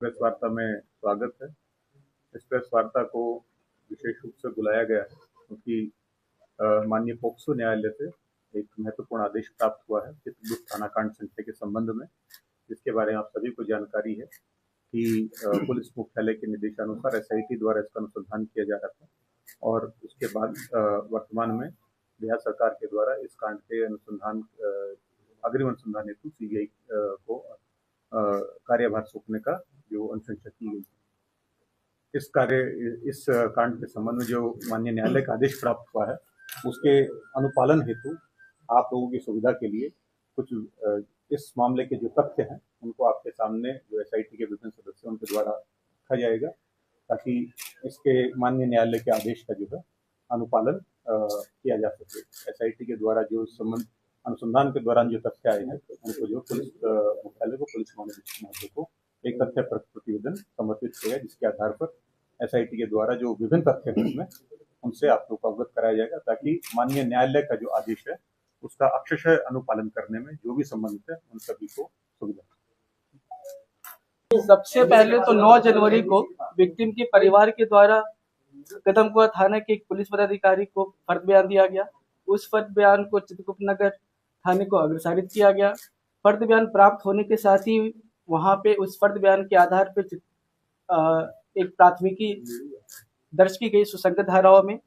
Press वार्ता में स्वागत है। इस प्रेस वार्ता को विशेष रूप से बुलाया गया है क्योंकि माननीय पॉक्सो न्यायालय से एक महत्वपूर्ण आदेश प्राप्त हुआ है चित्रगुप्त थाना कांड संख्या के संबंध में, जिसके बारे में आप सभी को जानकारी है कि पुलिस मुख्यालय के निर्देशानुसार एसआईटी द्वारा इसका अनुसंधान किया जा रहा था और उसके बाद वर्तमान में बिहार सरकार के द्वारा इस कांड के अनुसंधान अग्रिम अनुसंधान हेतु सीबीआई को कार्यभार सौंपने का जो अनुशंसा की गई। इस कांड के संबंध में जो माननीय न्यायालय का आदेश प्राप्त हुआ है उसके अनुपालन हेतु आप लोगों की सुविधा के लिए कुछ इस मामले के जो तथ्य हैं उनको आपके सामने जो एसआईटी के विभिन्न सदस्य उनके द्वारा रखा जाएगा ताकि इसके माननीय न्यायालय के आदेश का जो है अनुपालन किया जा सके। एसआईटी के द्वारा जो संबंध अनुसंधान के दौरान जो तथ्य आए हैं उनको जो पुलिस मुख्यालय को, पुलिस महानिदेशक को एक तथ्य प्रतिवेदन समर्पित किया जिसके आधार पर एसआईटी के द्वारा जो विभिन्न तथ्य हैं उसमें उनसे आप लोग को अवगत कराया जाएगा ताकि माननीय न्यायालय का जो आदेश है उसका अक्षरशः अनुपालन करने में जो भी संबंधित है उन सभी को सुविधा। सबसे पहले तो 9 जनवरी को विक्टिम के परिवार के द्वारा कदमकुआं थाना के एक पुलिस पदाधिकारी को फर्द बयान दिया गया। उस फर्द बयान को चित्रगुप्त नगर थाने को अग्रसारित किया गया। फर्द बयान प्राप्त होने के साथ ही वहां पे उस फर्द बयान के आधार पर एक प्राथमिकी दर्ज की गई सुसंगत धाराओं में।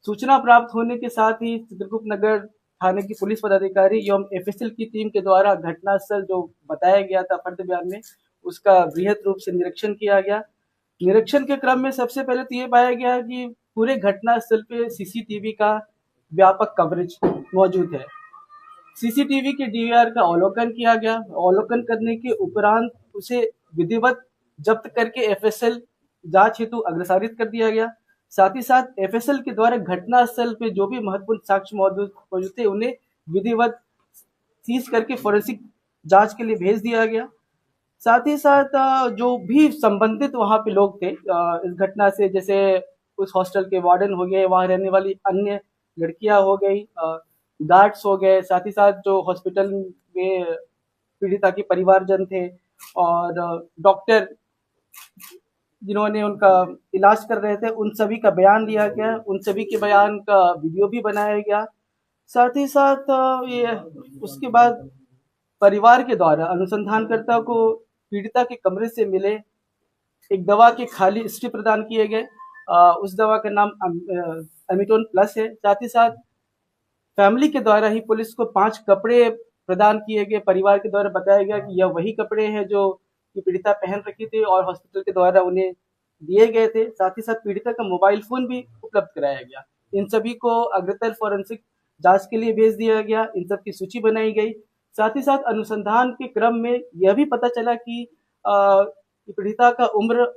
सूचना प्राप्त होने के साथ ही चित्रगुप्त नगर थाने की पुलिस पदाधिकारी एवं एफएसएल की टीम के द्वारा घटनास्थल जो बताया गया था फर्द बयान में उसका बृहद रूप से निरीक्षण किया गया। निरीक्षण के क्रम में सबसे पहले तो ये पाया गया कि पूरे घटनास्थल पे सीसीटीवी का व्यापक कवरेज मौजूद है। सीसीटीवी के डीवीआर का अवलोकन किया गया। अवलोकन करने के उपरांत उसे विधिवत जब्त करके एफएसएल जांच हेतु अग्रसारित कर दिया गया। साथ ही साथ एफएसएल के द्वारा घटनास्थल पे जो भी महत्वपूर्ण साक्ष्य मौजूद थे उन्हें विधिवत सीज करके फोरेंसिक जांच के लिए भेज दिया गया। साथ ही साथ जो भी संबंधित वहां पे लोग थे इस घटना से, जैसे उस हॉस्टल के वार्डन हो गए, वहां रहने वाली अन्य लड़कियां हो गई, गार्ड्स हो गए, साथ ही साथ जो हॉस्पिटल में पीड़िता के परिवारजन थे और डॉक्टर जिन्होंने उनका इलाज कर रहे थे, उन सभी का बयान लिया गया। उन सभी के बयान का वीडियो भी बनाया गया। साथ ही साथ ये उसके बाद परिवार के द्वारा अनुसंधानकर्ता को पीड़िता के कमरे से मिले एक दवा के खाली स्ट्रिप प्रदान किए गए। उस दवा का नाम एमिटोन प्लस है। साथ ही साथ फैमिली के द्वारा ही पुलिस को 5 कपड़े प्रदान किए गए। परिवार के द्वारा बताया गया कि यह वही कपड़े हैं जो पीड़िता पहन रखी थी और हॉस्पिटल के द्वारा उन्हें दिए गए थे। साथ ही साथ पीड़िता का मोबाइल फोन भी उपलब्ध कराया गया। इन सभी को अग्रतर फोरेंसिक जांच के लिए भेज दिया गया। इन सब की सूची बनाई गई। साथ ही साथ अनुसंधान के क्रम में यह भी पता चला कि पीड़िता का उम्र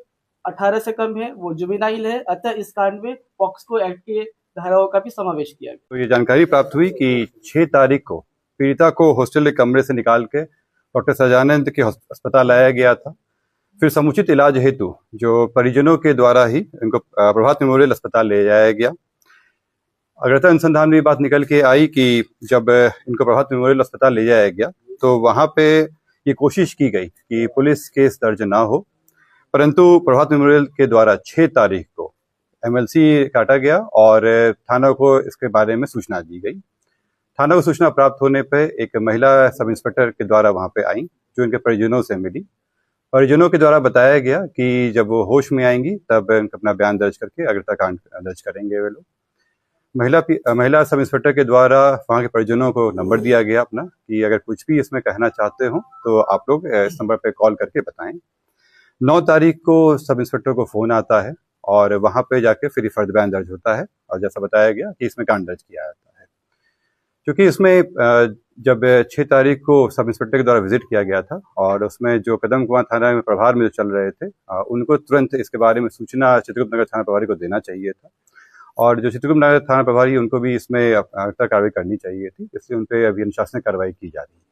18 से कम है, वो जुवेनाइल है, अतः इस कांड में पॉक्सो एक्ट के धाराओं का भी समावेश किया गया। तो ये जानकारी प्राप्त हुई कि 6 तारीख को पीड़िता को हॉस्टल के कमरे से निकाल के डॉक्टर सजानंद के अस्पताल लाया गया था। फिर समुचित इलाज हेतु जो परिजनों के द्वारा ही इनको प्रभात मेमोरियल अस्पताल ले जाया गया। अग्रतर अनुसंधान में बात निकल के आई कि जब इनको प्रभात मेमोरियल अस्पताल ले जाया गया तो वहां पे ये कोशिश की गई कि पुलिस केस दर्ज ना हो, परंतु प्रभात मेमोरियल के द्वारा 6 तारीख को एमएलसी काटा गया और थाना को इसके बारे में सूचना दी गई। थाना को सूचना प्राप्त होने पे एक महिला सब इंस्पेक्टर के द्वारा वहां पे आई जो इनके परिजनों से मिली। परिजनों के द्वारा बताया गया कि जब वो होश में आएंगी तब अपना बयान दर्ज करके अग्रता कांड दर्ज करेंगे वे लोग। महिला सब इंस्पेक्टर के द्वारा वहाँ के परिजनों को नंबर दिया गया अपना कि अगर कुछ भी इसमें कहना चाहते हो तो आप लोग इस नंबर पे कॉल करके बताएं। 9 तारीख को सब इंस्पेक्टर को फोन आता है और वहाँ पे जाके फिर फर्द बयान दर्ज होता है और जैसा बताया गया कि इसमें कांड दर्ज किया जाता है। क्योंकि इसमें जब 6 तारीख को सब इंस्पेक्टर के द्वारा विजिट किया गया था और उसमें जो कदमकुआं थाना में प्रभार में जो चल रहे थे उनको तुरंत इसके बारे में सूचना चित्रगुप्त नगर थाना प्रभारी को देना चाहिए था और जो चित्रगुप्त नगर थाना प्रभारी उनको भी इसमें कार्रवाई करनी चाहिए थी, इसलिए उन पर अभी अनुशासनिक कार्रवाई की जा रही है।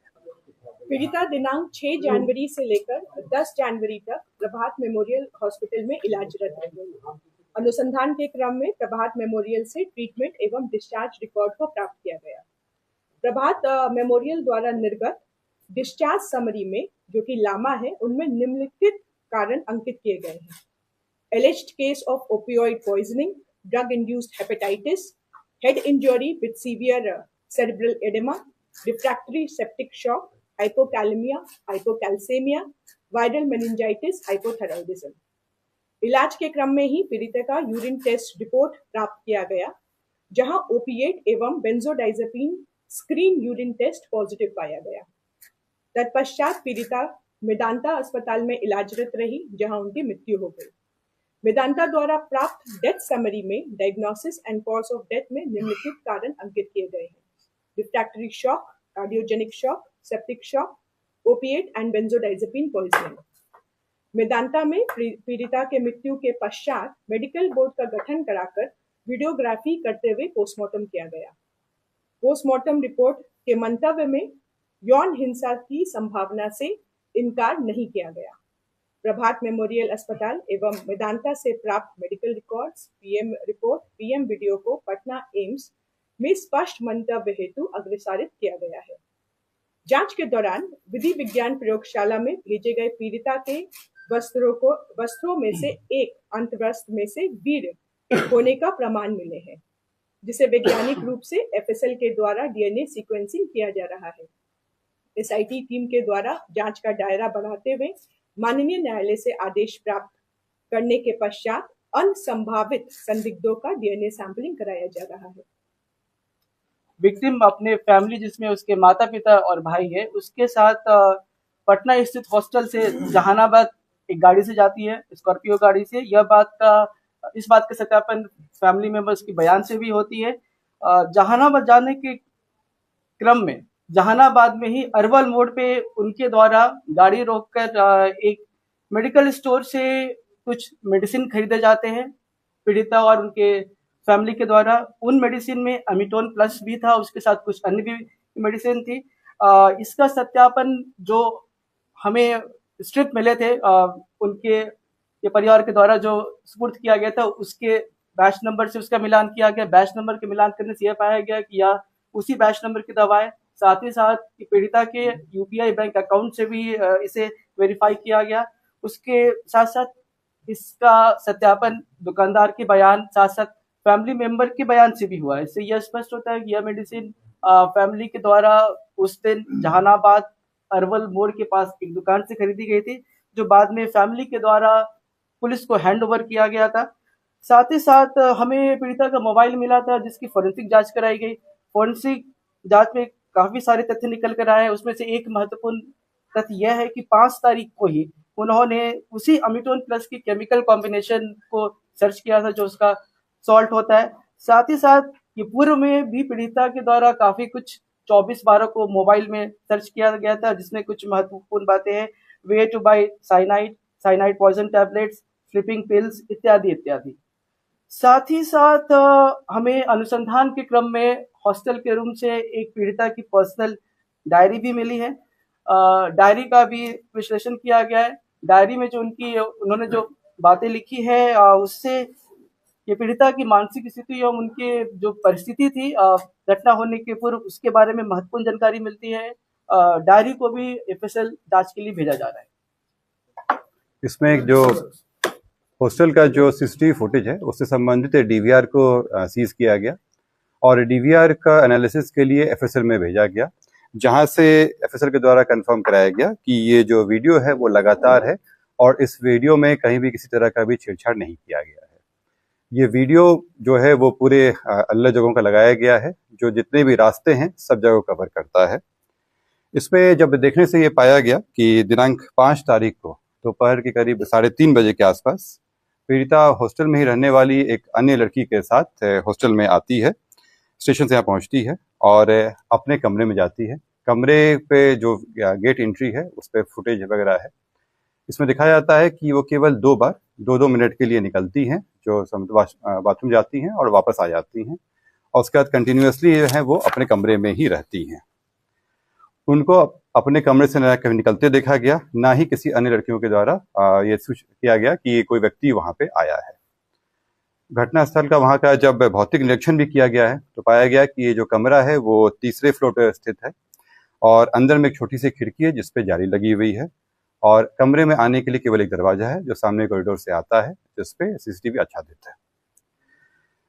पीड़िता दिनांक 6 जनवरी से लेकर 10 जनवरी तक प्रभात मेमोरियल हॉस्पिटल में इलाजरत रही। अनुसंधान के क्रम में प्रभात मेमोरियल से ट्रीटमेंट एवं डिस्चार्ज रिकॉर्ड को प्राप्त किया गया। प्रभात मेमोरियल द्वारा निर्गत डिस्चार्ज समरी में जो कि लामा है, उनमें निम्नलिखित कारण अंकित किए गए हैं। Alleged case of opioid poisoning, drug-induced hepatitis, head injury with severe cerebral edema, refractory septic shock, hypokalemia, hypocalcemia, viral meningitis, hypothyroidism। इलाज के क्रम में ही पीड़िता का यूरिन टेस्ट रिपोर्ट प्राप्त किया गया, जहां ओपिएट एवं benzodiazepine screen urine test positive पाया गया। तत्पश्चात पीड़िता मेदांता अस्पताल में इलाजरत रही, जहां उनकी मृत्यु हो गई। मेदांता द्वारा प्राप्त डेथ समरी में diagnosis and cause of death में निम्नलिखित कारण अंकित किए गए हैं: refractory shock, cardiogenic shock, septic shock, opiate and benzodiazepine poisoning. Medanta में पीड़िता के मृत्यु के पश्चात मेडिकल बोर्ड का गठन कराकर वीडियोग्राफी करते हुए पोस्टमार्टम किया गया। पोस्टमार्टम रिपोर्ट के मंतव्य में यौन हिंसा की संभावना से इनकार नहीं किया गया। प्रभात मेमोरियल अस्पताल एवं मेदांता से प्राप्त medical records, PM report, PM video को पटना एम्स में स्पष्ट मंतव्य हेतु अग्रेसारित किया गया है। जांच के दौरान विधि विज्ञान प्रयोगशाला में भेजे गए पीड़िता के वस्त्रों में से एक अंतवस्त्र में से वीर होने का प्रमाण मिले हैं, जिसे वैज्ञानिक रूप से एफएसएल के द्वारा डीएनए सीक्वेंसिंग किया जा रहा है। एसआईटी टीम के द्वारा जांच का दायरा बढ़ाते हुए माननीय न्यायालय से आदेश प्राप्त करने के पश्चात अन्य संभावित संदिग्धों का डीएनए सैंपलिंग कराया जा रहा है। विक्टिम अपने फैमिली, जिसमें उसके माता पिता और भाई है, उसके साथ पटना स्थित हॉस्टल से जहानाबाद एक गाड़ी से जाती है, स्कॉर्पियो गाड़ी से। इस बात का सत्यापन फैमिली मेंबर्स के बयान से भी होती है। जहानाबाद जाने के क्रम में जहानाबाद में ही अरवल मोड़ पे उनके द्वारा गाड़ी रोककर एक मेडिकल स्टोर से कुछ मेडिसिन खरीदे जाते हैं पीड़िता और उनके फैमिली के द्वारा। उन मेडिसिन में अमिटोन प्लस भी था, उसके साथ कुछ अन्य भी मेडिसिन थी। इसका सत्यापन जो हमें स्ट्रिप मिले थे उनके परिवार के द्वारा जो सुपुर्द किया गया था, उसके बैच नंबर से उसका मिलान किया गया। बैच नंबर के मिलान करने से यह पाया गया कि यह उसी बैच नंबर की दवाएं, साथ ही साथ पीड़िता के यूपीआई बैंक अकाउंट से भी इसे वेरीफाई किया गया। उसके साथ साथ इसका सत्यापन दुकानदार के बयान, साथ साथ फैमिली मेंबर के बयान से भी हुआ। इससे यह स्पष्ट होता है कि यह मेडिसिन फैमिली के द्वारा उस दिन जहानाबाद अरवल मोड़ के पास एक दुकान से खरीदी गई थी, जो बाद में फैमिली के द्वारा पुलिस को हैंड ओवर किया गया था। साथ ही साथ हमें पीड़िता का मोबाइल मिला था, जिसकी फोरेंसिक जांच कराई गई। फोरेंसिक जांच में काफी सारे तथ्य निकल कर आए। उसमें से एक महत्वपूर्ण तथ्य यह है कि 5 तारीख को ही उन्होंने उसी अमिटोन प्लस की केमिकल कॉम्बिनेशन को सर्च किया था, जो उसका सॉल्ट होता है। साथ ही साथ ये पूर्व में भी पीड़िता के द्वारा काफी कुछ 24/12 को मोबाइल में सर्च किया गया था, जिसमें कुछ महत्वपूर्ण बातें हैं: way to buy cyanide poison tablets, sleeping pills इत्यादि इत्यादि। साथ ही साथ हमें अनुसंधान के क्रम में हॉस्टल के रूम से एक पीड़िता की पर्सनल डायरी भी मिली है। डायरी का भी विश्लेषण किया गया है। डायरी में जो उन्होंने जो बातें लिखी है, उससे ये पीड़िता की मानसिक स्थिति एवं उनके जो परिस्थिति थी घटना होने के पूर्व, उसके बारे में महत्वपूर्ण जानकारी मिलती है। डायरी को भी एफएसएल जांच के लिए भेजा जा रहा है। इसमें एक जो हॉस्टल का जो सीसीटीवी फुटेज है, उससे संबंधित डीवीआर को सीज किया गया और डीवीआर का एनालिसिस के लिए एफएसएल में भेजा गया, जहां से एफएसएल के द्वारा कंफर्म कराया गया कि ये जो वीडियो है वो लगातार है और इस वीडियो में कहीं भी किसी तरह का भी छेड़छाड़ नहीं किया गया है। ये वीडियो जो है वो पूरे अल्लाह जगहों का लगाया गया है, जो जितने भी रास्ते हैं सब जगह कवर करता है। इसमें जब देखने से ये पाया गया कि दिनांक 5 तारीख को दोपहर के करीब 3:30 बजे के आसपास पीड़िता हॉस्टल में ही रहने वाली एक अन्य लड़की के साथ हॉस्टल में आती है, स्टेशन से यहाँ पहुँचती है और अपने कमरे में जाती है। कमरे पे जो गेट एंट्री है उस पर फुटेज वगैरह है। इसमें दिखाया जाता है कि वो केवल 2 बार 2-2 मिनट के लिए निकलती हैं, जो बाथरूम जाती हैं और वापस आ जाती हैं, और उसके बाद कंटिन्यूसली जो है वो अपने कमरे में ही रहती हैं। उनको अपने कमरे से न कभी निकलते देखा गया, ना ही किसी अन्य लड़कियों के द्वारा ये सूचित किया गया कि कोई व्यक्ति वहाँ पे आया है। घटनास्थल का वहाँ का जब भौतिक निरीक्षण भी किया गया है तो पाया गया कि ये जो कमरा है वो 3रे फ्लोर पर स्थित है और अंदर में एक छोटी सी खिड़की है जिसपे जाली लगी हुई है और कमरे में आने के लिए केवल एक दरवाजा है जो सामने कॉरिडोर से आता है, जिस पे सीसीटीवी आच्छादित है।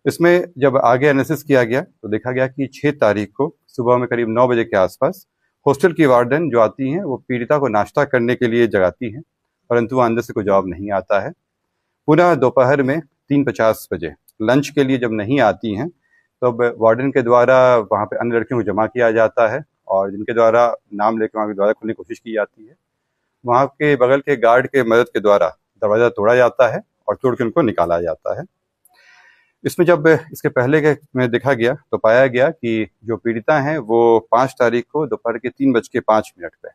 इसमें जब आगे एनालिसिस किया गया तो देखा गया कि 6 तारीख को सुबह में करीब 9 बजे के आसपास हॉस्टल की वार्डन जो आती हैं वो पीड़िता को नाश्ता करने के लिए जगाती हैं, परंतु वहाँ अंदर से कोई जवाब नहीं आता है। पुनः दोपहर में 3:50 बजे लंच के लिए जब नहीं आती हैं तब वार्डन के द्वारा वहाँ पे अन्य लड़कियों को जमा किया जाता है और जिनके द्वारा नाम लेकर वहाँ के द्वारा खुलने की कोशिश की जाती है। वहाँ के बगल के गार्ड के मदद के द्वारा दरवाज़ा तोड़ा जाता है और तोड़ के उनको निकाला जाता है। इसमें जब इसके पहले के में देखा गया तो पाया गया कि जो पीड़िता हैं वो 5 तारीख को दोपहर के 3:05 पे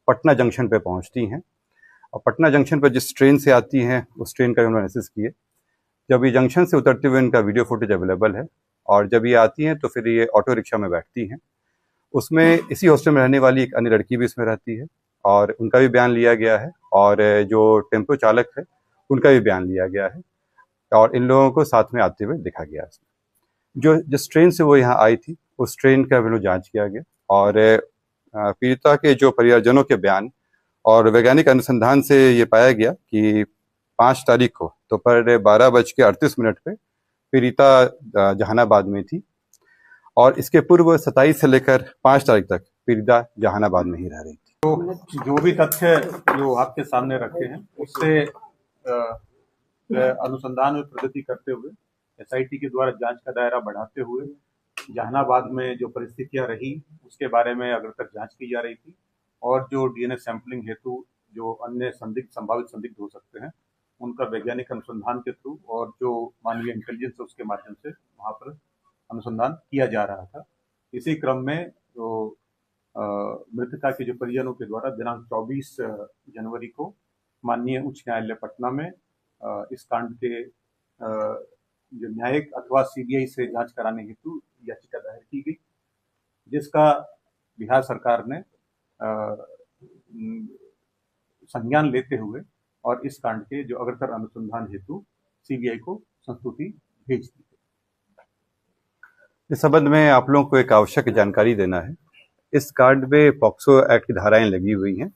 पटना जंक्शन पे पहुंचती हैं और पटना जंक्शन पर जिस ट्रेन से आती हैं उस ट्रेन का उन्होंने एनालिसिस किए। जब ये जंक्शन से उतरते हुए इनका वीडियो फुटेज अवेलेबल है और जब ये आती हैं तो फिर ये ऑटो रिक्शा में बैठती हैं। उसमें इसी हॉस्टल में रहने वाली एक अन्य लड़की भी इसमें रहती है और उनका भी बयान लिया गया है और जो टेम्पो चालक है उनका भी बयान लिया गया है और इन लोगों को साथ में आते हुए देखा गया। जो जिस ट्रेन से वो यहाँ आई थी उस ट्रेन का भी जांच किया गया और पीड़िता के जो परिवारजनों के बयान और वैज्ञानिक अनुसंधान से ये पाया गया कि 5 तारीख को दोपहर 12:38 पे पीड़िता जहानाबाद में थी और इसके पूर्व 27 से लेकर 5 तारीख तक पीड़िता जहानाबाद में ही रह रही थी। तो जो भी तथ्य जो आपके सामने रखे हैं उससे अनुसंधान में प्रगति करते हुए एसआईटी के द्वारा जांच का दायरा बढ़ाते हुए जहानाबाद में जो परिस्थितियां रही उसके बारे में अग्रतर जांच की जा रही थी और जो डीएनए सैंपलिंग हेतु जो अन्य संभावित संदिग्ध हो सकते हैं उनका वैज्ञानिक अनुसंधान के थ्रू और जो मानवीय इंटेलिजेंस है उसके माध्यम से वहाँ पर अनुसंधान किया जा रहा था। इसी क्रम में जो मृतका के जो परिजनों के द्वारा दिनांक 24 जनवरी को माननीय उच्च न्यायालय पटना में इस कांड के जो न्यायिक अथवा सीबीआई से जांच कराने हेतु याचिका दायर की गई, जिसका बिहार सरकार ने संज्ञान लेते हुए और इस कांड के जो अग्रतर अनुसंधान हेतु सीबीआई को संस्तुति भेज दी। इस संबंध में आप लोगों को एक आवश्यक जानकारी देना है। इस कांड में पॉक्सो एक्ट की धाराएं लगी हुई हैं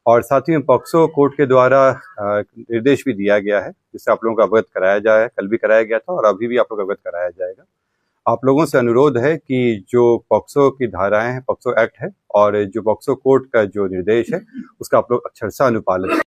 और साथ ही में पॉक्सो कोर्ट के द्वारा निर्देश भी दिया गया है जिससे आप लोगों को अवगत कराया जाए। कल भी कराया गया था और अभी भी आप लोग अवगत कराया जाएगा। आप लोगों से अनुरोध है कि जो पॉक्सो की धाराएं हैं, पॉक्सो एक्ट है और जो पॉक्सो कोर्ट का जो निर्देश है उसका आप लोग अक्षरशः अनुपालन